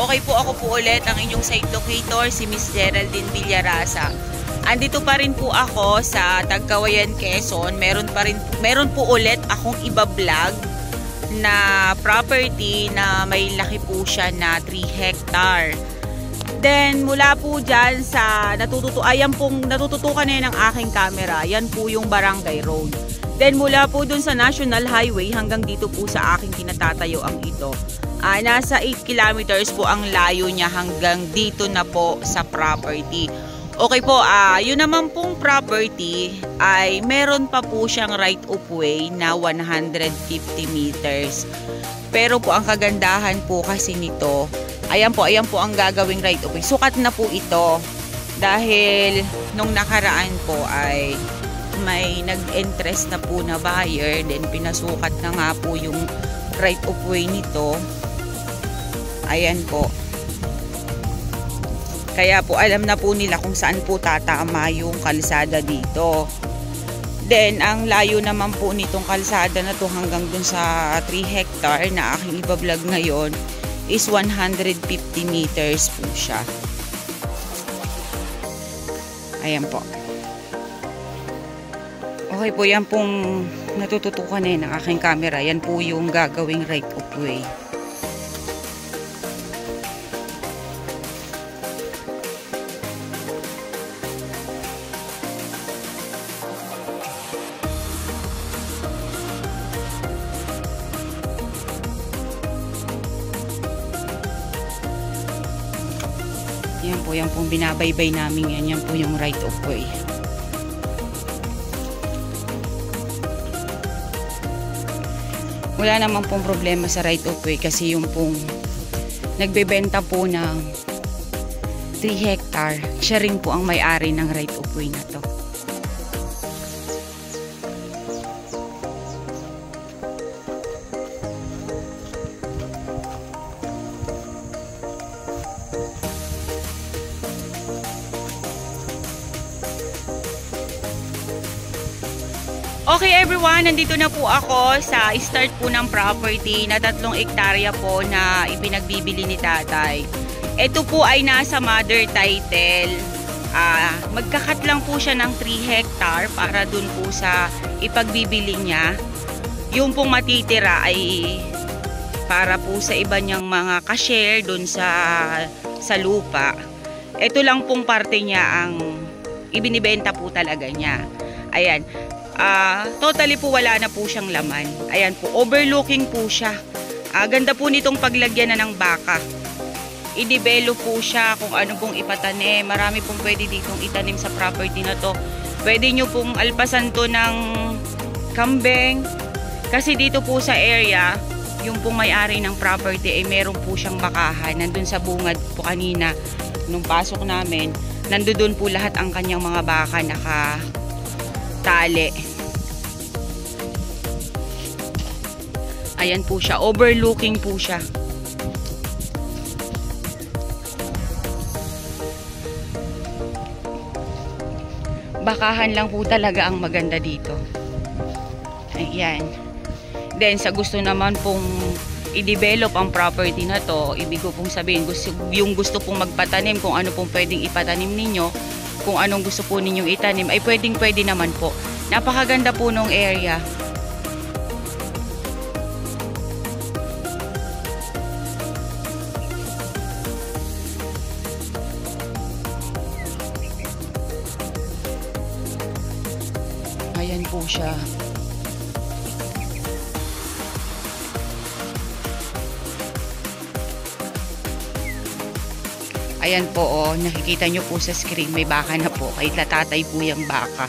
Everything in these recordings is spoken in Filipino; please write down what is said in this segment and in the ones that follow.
Okay po, ako po ulit ang inyong site locator, si Miss Geraldine Villarasa. Andito pa rin po ako sa Tagkawayan, Quezon. Meron po ulit akong iba-vlog na property na may laki po siya na 3 hectare. Then mula po dyan sa natututukan na yan ng aking camera, yan po yung Barangay Road. Then mula po dun sa National Highway hanggang dito po sa aking kinatatayuan ito. Nasa 8 kilometers po ang layo niya hanggang dito na po sa property. Okay po, yun naman pong property ay meron pa po siyang right of way na 150 meters. Pero po ang kagandahan po kasi nito, ayan po ang gagawing right of way. Sukat na po ito dahil nung nakaraan po ay may nag-interest na po na buyer, then pinasukat na nga po yung right of way nito. Ayan po. Kaya po alam na po nila kung saan po tatama yung kalsada dito. Then ang layo naman po nitong kalsada na to hanggang dun sa 3 hectare na aking ibablog ngayon is 150 meters po siya. Ayan po. Okay po, yan pong natututukan na yun ng aking camera. Yan po yung gagawing right of way. Yan pong binabaybay namin yan. Yan po yung right of way. Wala namang pong problema sa right of way kasi yung pong nagbebenta po ng 3 hectare, siya rin po ang may-ari ng right of way na to. Okay everyone, nandito na po ako sa start po ng property na 3 hektarya po na ipinagbibili ni tatay. Ito po ay nasa mother title. Magkakat lang po siya ng 3 hectare para dun po sa ipagbibili niya. Yung pong matitira ay para po sa iba niyang mga ka-share dun sa lupa. Ito lang pong parte niya ang ibinibenta po talaga niya. Ayan. Totally po wala na po siyang laman. Ayan po, overlooking po siya. Ganda po nitong paglagyan na ng baka. I-develop po siya kung ano pong ipatanim. Marami pong pwede ditong itanim sa property na to. Pwede nyo pong alpasan to ng kambing. Kasi dito po sa area, yung pong may-ari ng property ay meron po siyang bakahan. Nandun sa bungad po kanina, nung pasok namin, nandun po lahat ang kanyang mga baka nakatali. Ayan po siya, overlooking po siya. Bakahan lang po talaga ang maganda dito. Ayan. Then sa gusto naman pong i-develop ang property na to, ibig ko pong sabihin, yung gusto pong magpatanim, kung ano pong pwedeng ipatanim ninyo, kung anong gusto po ninyong itanim, ay pwede naman po. Napakaganda po nung area. Ayan po siya. Ayan po, oh, nakikita nyo po sa screen, may baka na po. Kay tatay po yung baka.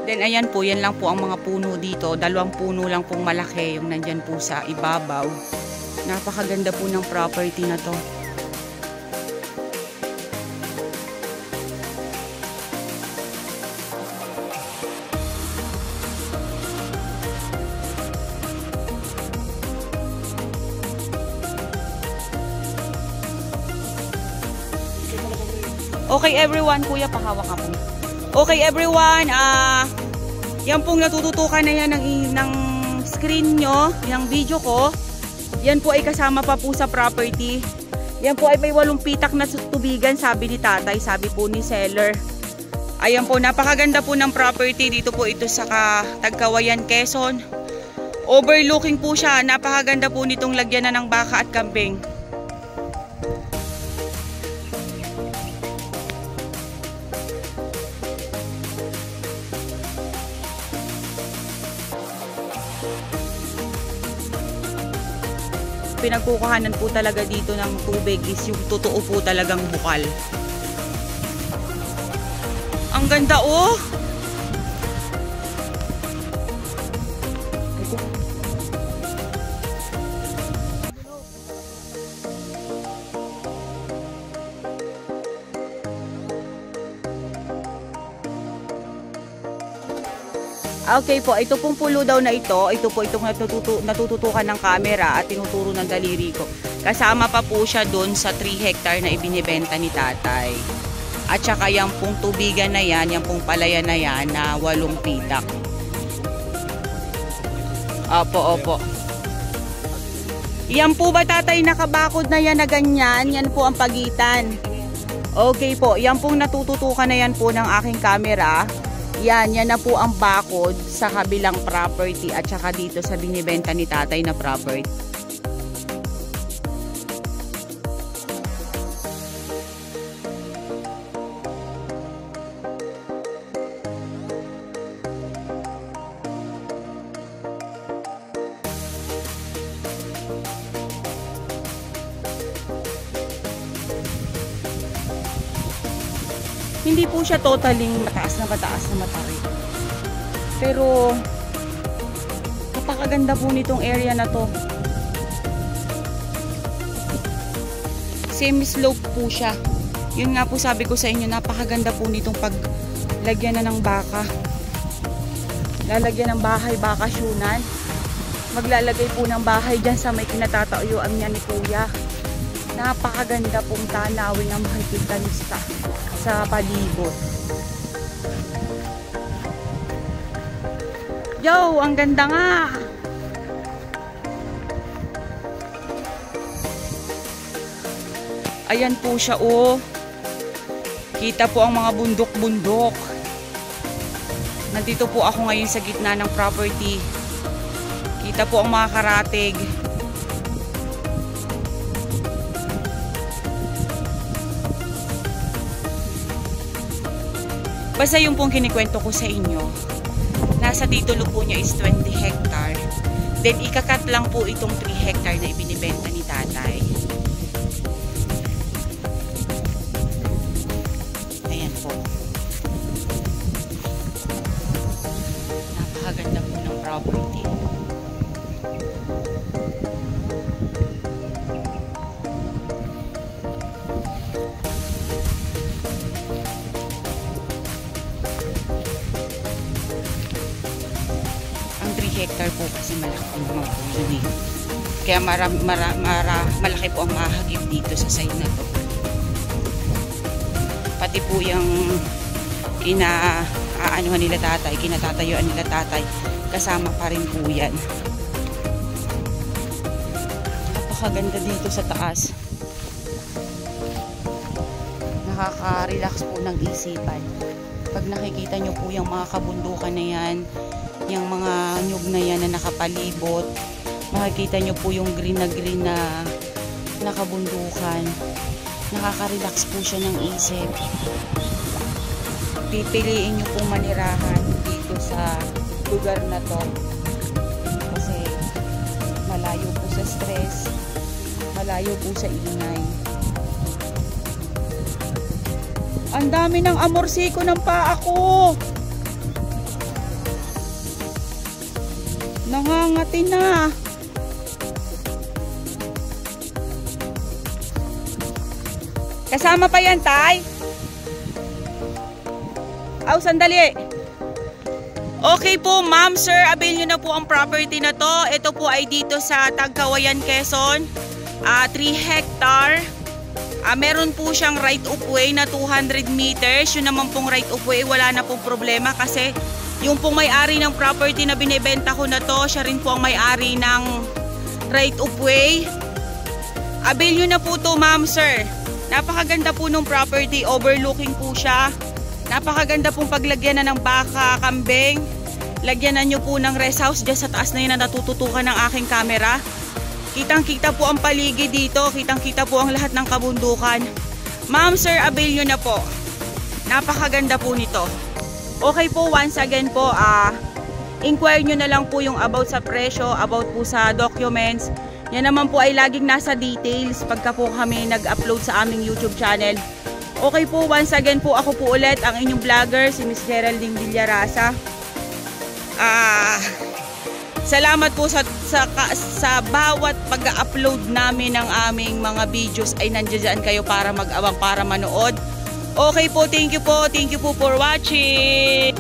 Then ayan po, yan lang po ang mga puno dito. 2 puno lang pong malaki yung nandyan po sa ibabaw. Napakaganda po ng property na to. Okay everyone, kuya pahawak ako. Okay everyone, yan pong natututukan na yan ng screen nyo, ng video ko. Yan po ay kasama pa po sa property. Yan po ay may 8 pitak na tubigan, sabi ni tatay, sabi po ni seller. Ayan po, napakaganda po ng property. Dito po ito sa Tagkawayan, Quezon. Overlooking po siya. Napakaganda po nitong lagyan na ng baka at kambing. Pinagkukuhanan po talaga dito ng tubig is yung totoo po talagang bukal. Ang ganda oh! Okay po, ito pong pulo daw na ito po itong natututukan ng camera at tinuturo ng daliri ko. Kasama pa po siya doon sa 3 hectare na ibinibenta ni tatay. At saka yung pong tubigan na yan, yung pong palayan na yan na 8 pitak. Opo. Yan po ba tatay nakabakod na yan na ganyan? Yan po ang pagitan. Okay po, yan pong natututukan na yan po ng aking camera. Yan na po ang bakod sa kabilang property at saka dito sa binibenta ni tatay na property. Hindi po siya totaling mataas na matarik. Pero napakaganda po nitong area na to. Semi-slope po siya. Yun nga po sabi ko sa inyo, napakaganda po nitong paglagyan na ng baka. Lalagyan ng bahay, bakasyunan. Maglalagay po ng bahay dyan sa may kinatatayuan niya ni Kuya. Napakaganda pong tanawin ng makikita sa palibot. Yo, ang ganda nga. Ayan po siya oh. Kita po ang mga bundok-bundok. Nandito po ako ngayon sa gitna ng property. Kita po ang mga karatig. Basta yung pong kinikwento ko sa inyo, nasa titulo po niya is 20 hectare. Then ikakat lang po itong 3 hectare na ibinibenta ni tatay. Ayan po. Napakaganda po ng property. Hectare po kasi malaki naman po yun eh. Kaya malaki po ang mahagip dito sa side na to. Pati po yung kinaanuhan nila tatay, kinatatayuan nila tatay, kasama pa rin po yan. Napakaganda dito sa taas. Nakaka-relax po ng isipan. Pag nakikita nyo po yung mga kabundukan na yan, yung mga nyug na yan na nakapalibot, makikita nyo po yung green na nakabundukan. Nakaka-relax po siya ng isip. Pipiliin nyo pong manirahan dito sa lugar na to kasi malayo po sa stress, malayo po sa ingay. Ang dami ng amorsiko ng paa ko. Nangangati na. Kasama pa yan, tay? Aw, sandali. Okay po, ma'am, sir, avail nyo na po ang property na to. Ito po ay dito sa Tagkawayan, Quezon. 3 hectare. Meron po siyang right of way na 200 meters. Yun naman pong right of way, wala na pong problema kasi yung pong may-ari ng property na binibenta ko na to, siya rin po ang may-ari ng right of way. Avail nyo na po to, ma'am, sir. Napakaganda po nung property, overlooking po siya. Napakaganda pong paglagyan na ng baka, kambing. Lagyan na nyo po ng rest house dyan sa taas na yun na natututukan ng aking camera. Kitang-kita po ang paligid dito, kitang-kita po ang lahat ng kabundukan. Ma'am, sir, avail nyo na po. Napakaganda po nito. Okay po, once again po, inquire nyo na lang po yung about sa presyo, about po sa documents. Yan naman po ay laging nasa details pagka po kami nag-upload sa aming YouTube channel. Okay po, once again po, ako po ulit ang inyong vlogger, si Miss Geraldine Villarasa. Salamat po sa bawat pag-upload namin ng aming mga videos ay nandiyan kayo para mag-abang, para manood. Okay po, thank you po for watching.